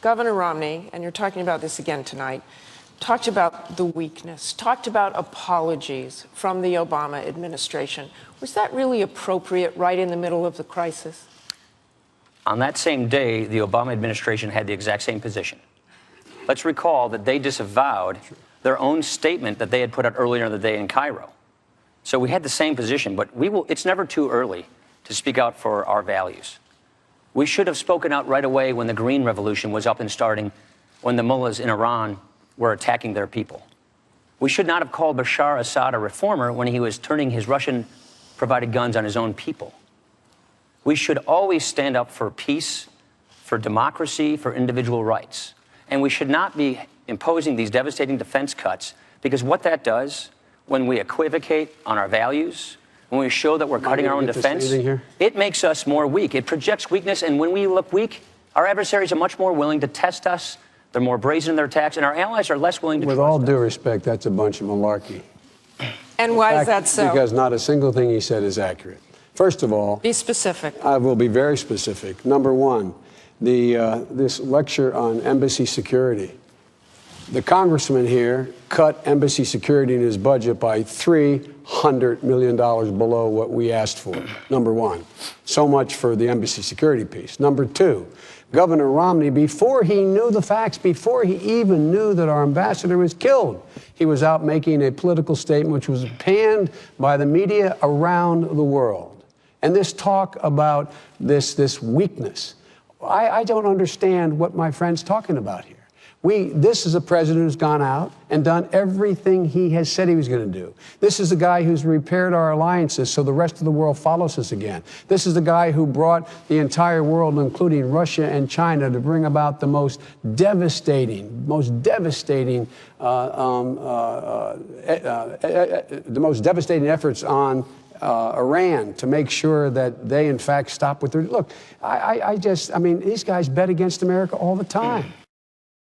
Governor Romney, and you're talking about this again tonight, talked about the weakness, talked about apologies from the Obama administration. Was that really appropriate right in the middle of the crisis? On that same day, the Obama administration had the exact same position. Let's recall that they disavowed their own statement that they had put out earlier in the day in Cairo. So we had the same position, but it's never too early to speak out for our values. We should have spoken out right away when the Green Revolution was up and starting, when the mullahs in Iran were attacking their people. We should not have called Bashar Assad a reformer when he was turning his Russian-provided guns on his own people. We should always stand up for peace, for democracy, for individual rights. And we should not be imposing these devastating defense cuts, because what that does, when we equivocate on our values, when we show that we're cutting our own defense, it makes us more weak. It projects weakness, and when we look weak, our adversaries are much more willing to test us. They're more brazen in their attacks, and our allies are less willing to trust us. With all due respect, that's a bunch of malarkey. And why is that so? Because not a single thing he said is accurate. First of all, be specific. I will be very specific. Number one, this lecture on embassy security. The congressman here cut embassy security in his budget by $300 million below what we asked for. Number one. So much for the embassy security piece. Number two, Governor Romney, before he knew the facts, before he even knew that our ambassador was killed, he was out making a political statement which was panned by the media around the world. And this talk about this weakness, I don't understand what my friend's talking about here. This is a president who's gone out and done everything he has said he was going to do. This is the guy who's repaired our alliances so the rest of the world follows us again. This is the guy who brought the entire world, including Russia and China, to bring about the most devastating efforts on Iran to make sure that they, in fact, stop with their... Look, I mean, these guys bet against America all the time.